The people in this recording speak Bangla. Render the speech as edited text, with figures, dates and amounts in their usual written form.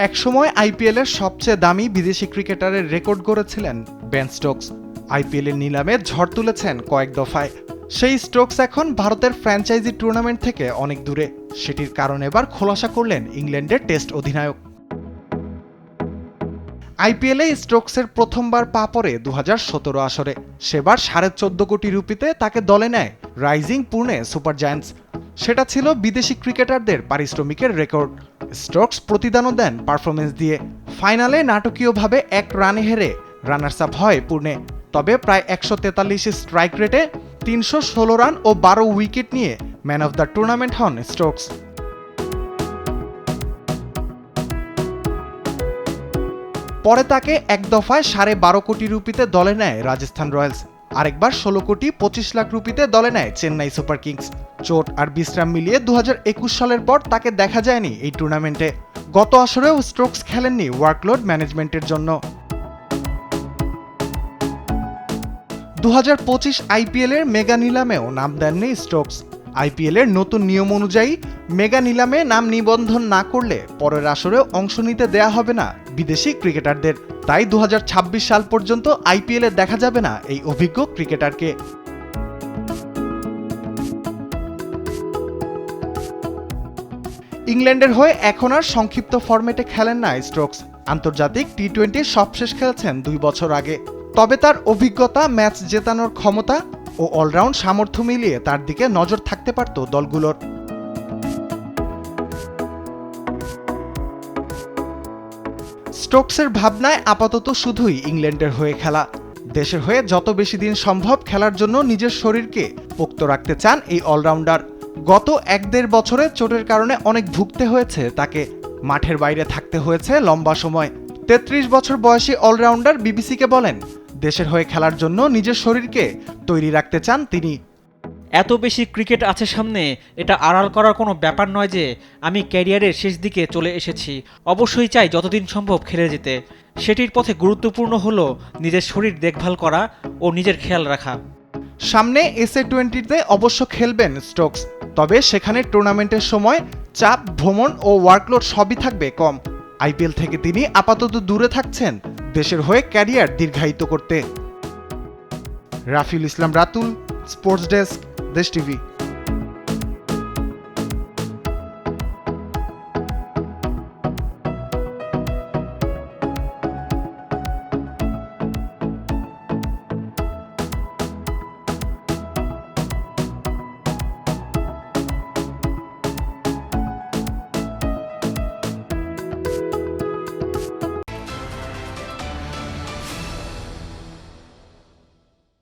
একসময় আইপিএলের সবচেয়ে দামি বিদেশি ক্রিকেটারের রেকর্ড গড়েছিলেন বেন স্টোকস। আইপিএলের নিলামে ঝড় তুলেছেন কয়েক দফায়। সেই স্টোকস এখন ভারতের ফ্র্যাঞ্চাইজি টুর্নামেন্ট থেকে অনেক দূরে। সেটির কারণ এবার খোলাসা করলেন ইংল্যান্ডের টেস্ট অধিনায়ক। আইপিএলে স্টোকসের প্রথমবার পা পড়ে 2017 আসরে। সেবার 14.5 কোটি রুপিতে তাকে দলে নেয় রাইজিং পুনে সুপার জায়ান্টস। সেটা ছিল বিদেশি ক্রিকেটারদের পারিশ্রমিকের রেকর্ড। স্টোকস প্রতিদানও দেন পারফরমেন্স দিয়ে। ফাইনালে নাটকীয়ভাবে 1 রানে হেরে রানার্স আপ হয় পুনে। তবে প্রায় 143 স্ট্রাইক রেটে 316 রান ও 12 উইকেট নিয়ে ম্যান অব দ্য টুর্নামেন্ট হন স্টোকস। পরে তাকে এক দফায় 12.5 কোটি রুপিতে দলে নেয় রাজস্থান রয়্যালস। আরেকবার 16 কোটি 25 লাখ রুপিতে দলে নেয় চেন্নাই সুপার কিংস। চোট আর বিশ্রাম মিলিয়ে 2021 সালের পর তাকে দেখা যায়নি এই টুর্নামেন্টে। গত আসরেও স্টোকস খেলেননি ওয়ার্কলোড ম্যানেজমেন্টের জন্য। 2025 আইপিএলের মেগা নিলামেও নাম দেননি স্টোকস। আইপিএলের নতুন নিয়ম অনুযায়ী মেগা নিলামে নাম নিবন্ধন না করলে পরের আসরেও অংশ নিতে দেয়া হবে না বিদেশি ক্রিকেটারদের। তাই 2026 সাল পর্যন্ত আইপিএলে দেখা যাবে না এই অভিজ্ঞ ক্রিকেটারকে। ইংল্যান্ডের হয়ে এখন আর সংক্ষিপ্ত ফরম্যাটে খেলেন না স্টোকস। আন্তর্জাতিক টি-20 সবশেষ খেলেছেন 2 বছর আগে। তবে তার অভিজ্ঞতা, ম্যাচ জেতানোর ক্ষমতা ও অলরাউন্ড সামর্থ্য মিলিয়ে তার দিকে নজর থাকতে পারত দলগুলোর। স্টোকসের ভাবনায় আপাতত শুধুই ইংল্যান্ডের হয়ে খেলা। দেশের হয়ে যত বেশি দিন সম্ভব খেলার জন্য নিজের শরীরকে পোক্ত রাখতে চান এই অলরাউন্ডার। গত 1-1.5 বছরে চোটের কারণে অনেক ভুগতে হয়েছে তাকে। মাঠের বাইরে থাকতে হয়েছে লম্বা সময়। 33 বছর বয়সী অলরাউন্ডার বিবিসিকে বলেন, দেশের হয়ে খেলার জন্য নিজের শরীরকে তৈরি রাখতে চান তিনি। এত বেশি ক্রিকেট আছে সামনে, এটা আড়াল করার কোনো ব্যাপার নয় যে আমি ক্যারিয়ারের শেষ দিকে চলে এসেছি। অবশ্যই চাই যতদিন সম্ভব খেলে যেতে। সেটির পথে গুরুত্বপূর্ণ হলো নিজের শরীর দেখভাল করা ও নিজের খেয়াল রাখা। সামনে SA-20-তে অবশ্য খেলবেন স্টোকস। তবে সেখানে টুর্নামেন্টের সময় চাপ, ভ্রমণ ও ওয়ার্কলোড সবই থাকবে কম। আইপিএল থেকে তিনি আপাতত দূরে থাকছেন দেশের হয়ে ক্যারিয়ার দীর্ঘায়িত করতে। রাফিউল ইসলাম রাতুল, স্পোর্টস ডেস্ক, দেশ টিভি।